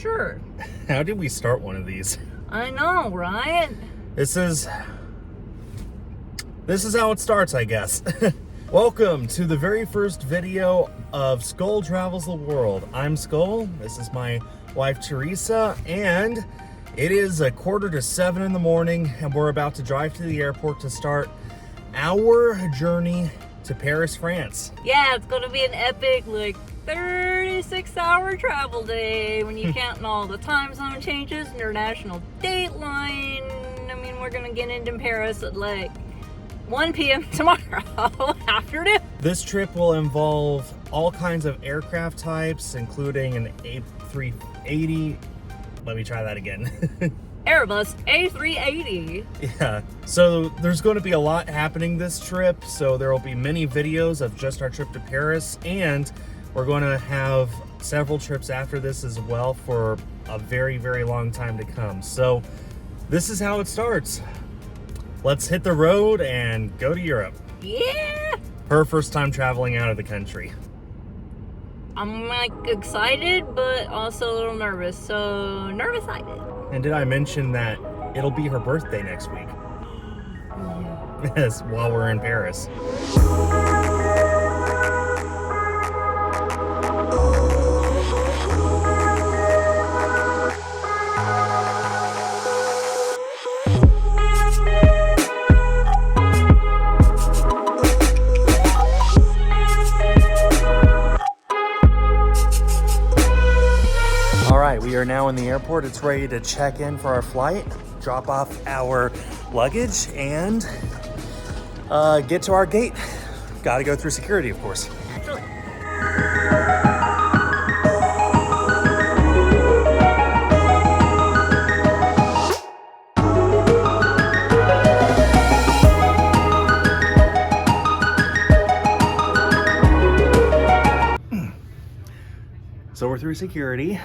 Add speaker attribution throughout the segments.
Speaker 1: sure.
Speaker 2: How did we start one of these?
Speaker 1: I know, right?
Speaker 2: This is how it starts, I guess. Welcome to the very first video of Skul Travels the World. I'm Skul, this is my wife Teresa, and it is 6:45 in the morning, and we're about to drive to the airport to start our journey to Paris, France.
Speaker 1: Yeah, it's gonna be an epic, 36-hour travel day when you count all the time zone changes, international dateline. I mean, we're gonna get into Paris at 1 p.m. tomorrow afternoon.
Speaker 2: This trip will involve all kinds of aircraft types, including an A380. Let me try that again.
Speaker 1: Airbus A380.
Speaker 2: Yeah, so there's going to be a lot happening this trip. So there will be many videos of just our trip to Paris, and we're going to have several trips after this as well for a very, very long time to come. So this is how it starts. Let's hit the road and go to Europe.
Speaker 1: Yeah!
Speaker 2: Her first time traveling out of the country.
Speaker 1: I'm excited, but also a little nervous. So nervous-sided.
Speaker 2: And did I mention that it'll be her birthday next week?
Speaker 1: Yeah.
Speaker 2: Yes, while we're in Paris. We are now in the airport. It's ready to check in for our flight, drop off our luggage, and get to our gate. Got to go through security, of course.
Speaker 1: Naturally.
Speaker 2: So we're through security.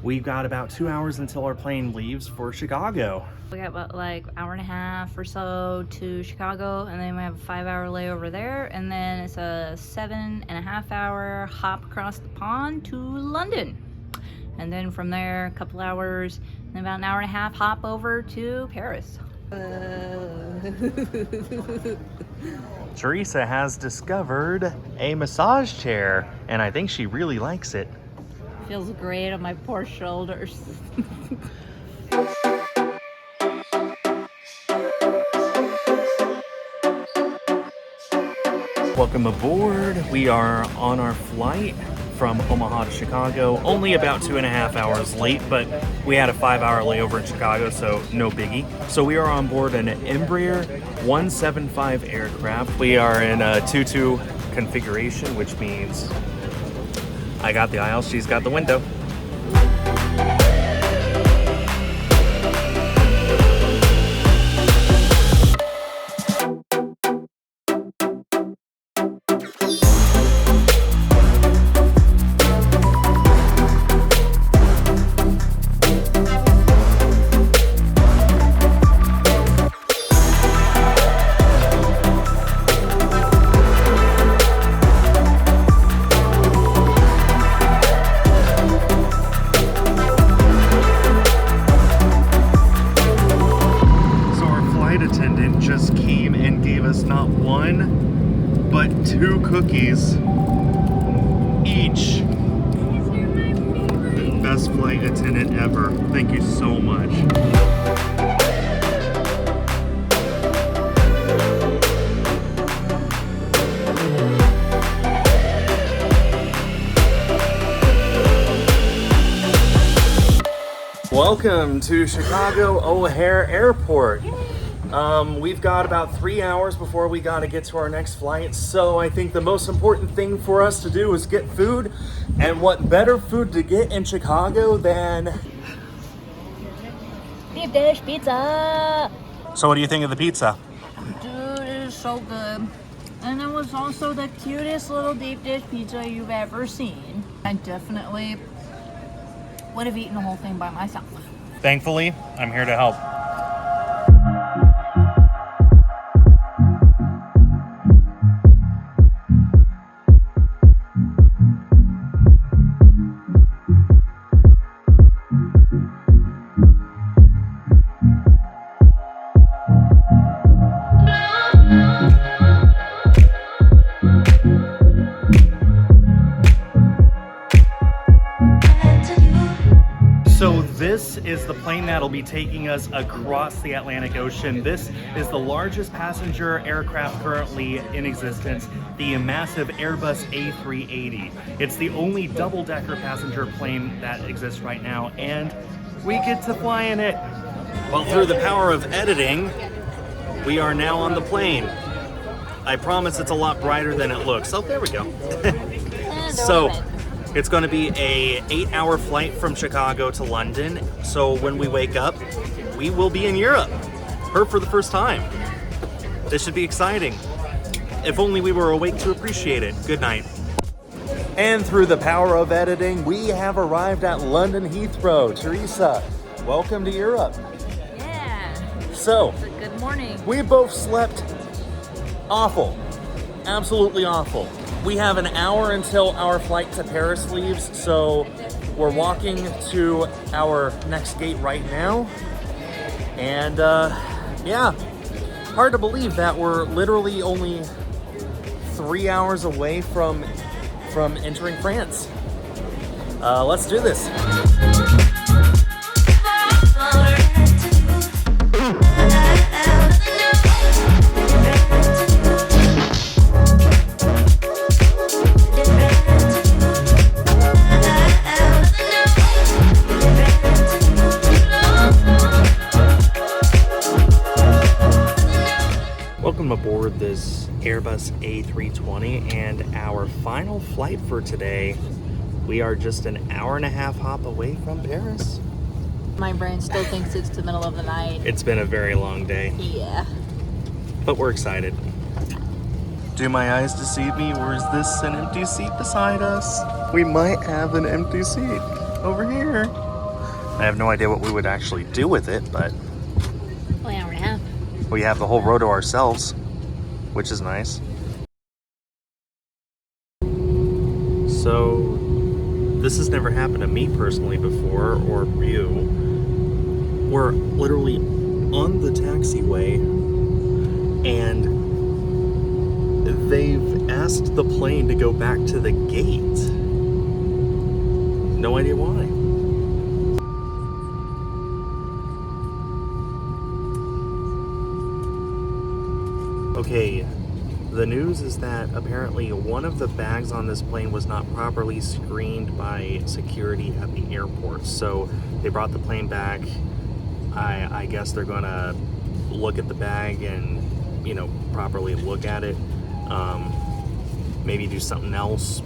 Speaker 2: We've got about 2 hours until our plane leaves for Chicago.
Speaker 1: We got about hour and a half or so to Chicago, and then we have a 5-hour layover there, and then it's a 7.5-hour hop across the pond to London. And then from there, a couple hours, and about an hour and a half hop over to Paris.
Speaker 2: Teresa has discovered a massage chair, and I think she really likes it.
Speaker 1: Feels great on my poor shoulders.
Speaker 2: Welcome aboard. We are on our flight from Omaha to Chicago. Only about 2.5 hours late, but we had a 5-hour layover in Chicago, so no biggie. So we are on board an Embraer 175 aircraft. We are in a 2-2 configuration, which means I got the aisle, she's got the window. Just came and gave us not one, but 2 cookies each. The best flight attendant ever. Thank you so much. Welcome to Chicago O'Hare Airport. We've got about 3 hours before we gotta get to our next flight, so I think the most important thing for us to do is get food, and what better food to get in Chicago than
Speaker 1: Deep dish pizza!
Speaker 2: So what do you think of the pizza?
Speaker 1: Dude, it is so good. And it was also the cutest little deep dish pizza you've ever seen. I definitely would have eaten the whole thing by myself.
Speaker 2: Thankfully, I'm here to help. is the plane that'll be taking us across the Atlantic Ocean. This is the largest passenger aircraft currently in existence, the massive Airbus A380. It's the only double-decker passenger plane that exists right now, and we get to fly in it. Well, through the power of editing, we are now on the plane. I promise it's a lot brighter than it looks. Oh, there we go. So, it's going to be a 8-hour flight from Chicago to London. So when we wake up, we will be in Europe. Her for the first time. This should be exciting. If only we were awake to appreciate it. Good night. And through the power of editing, we have arrived at London Heathrow. Teresa, welcome to Europe.
Speaker 1: Yeah.
Speaker 2: So,
Speaker 1: Good morning.
Speaker 2: we both slept awful. Absolutely awful. We have an hour until our flight to Paris leaves, so we're walking to our next gate right now. And yeah, hard to believe that we're literally only 3 hours away from entering France. Let's do this. Welcome aboard this Airbus A320 and our final flight for today. We are just an hour and a half hop away from Paris.
Speaker 1: My brain still thinks it's the middle of the night.
Speaker 2: It's been a very long day,
Speaker 1: Yeah.
Speaker 2: but we're excited. Do my eyes deceive me, or is this an empty seat beside us? We might have an empty seat over here. I have no idea what we would actually do with it, but
Speaker 1: Well, an hour and a half.
Speaker 2: we have the whole row to ourselves, which is nice. So, this has never happened to me personally before, or you. We're literally on the taxiway, and they've asked the plane to go back to the gate. No idea why. Okay, the news is that apparently one of the bags on this plane was not properly screened by security at the airport. So they brought the plane back. I guess they're gonna look at the bag and, you know, properly look at it. Maybe do something else.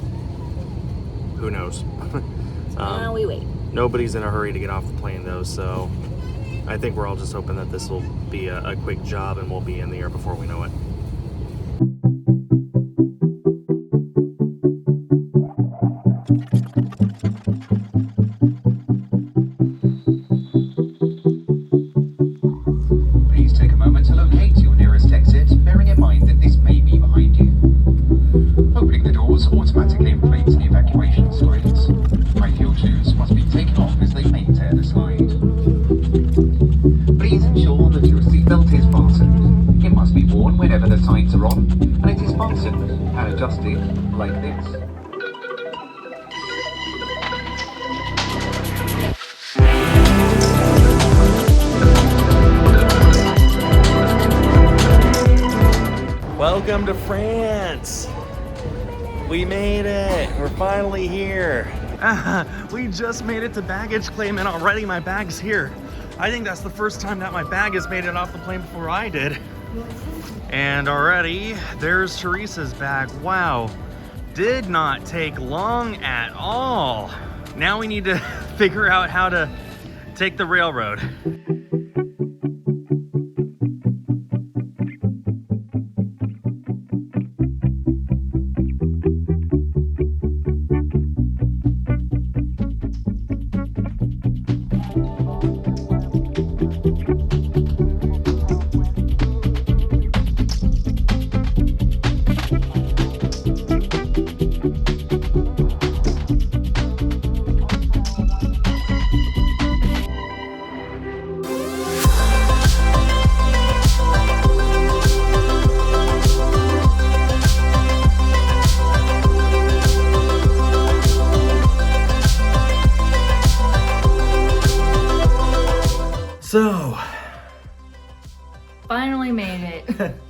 Speaker 2: Who knows?
Speaker 1: We wait.
Speaker 2: Nobody's in a hurry to get off the plane though, so I think we're all just hoping that this will be a quick job and we'll be in the air before we know it.
Speaker 3: Please take a moment to locate your nearest exit, bearing in mind that this may be behind you. Opening the doors automatically inflates the evacuation slides. High heel shoes must be taken off as they may tear the slide. Please ensure that your seatbelt is fastened. It must be worn whenever the signs are on, and it is fastened and adjusted like this.
Speaker 2: Welcome to France! We made it! We're finally here! We just made it to baggage claim and already my bag's here. I think that's the first time that my bag has made it off the plane before I did. And already, there's Teresa's bag. Wow, did not take long at all. Now we need to figure out how to take the railroad.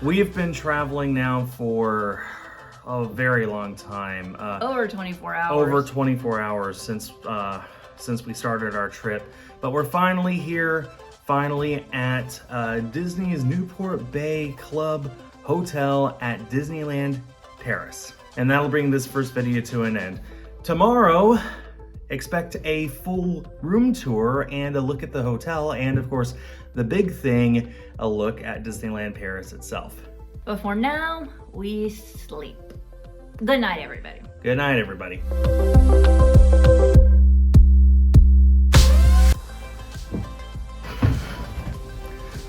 Speaker 2: We've been traveling now for a very long time.
Speaker 1: Over 24 hours.
Speaker 2: Over 24 hours since we started our trip. But we're finally here, at Disney's Newport Bay Club Hotel at Disneyland Paris. And that'll bring this first video to an end. Tomorrow, expect a full room tour and a look at the hotel, and of course, the big thing, a look at Disneyland Paris itself.
Speaker 1: But for now, we sleep. Good night, everybody.
Speaker 2: Good night, everybody.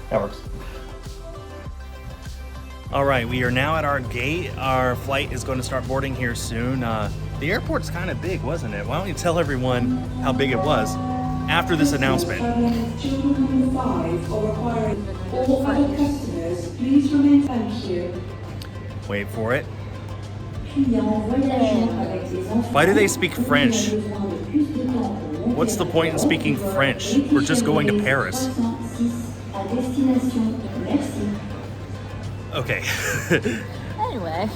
Speaker 2: That works. All right, we are now at our gate. Our flight is going to start boarding here soon. The airport's kind of big, wasn't it? Why don't you tell everyone how big it was after this announcement?
Speaker 4: All other customers, please remain. Thank you.
Speaker 2: Wait for it. Why do they speak French? What's the point in speaking French? We're just going to Paris. Okay.
Speaker 1: Anyway.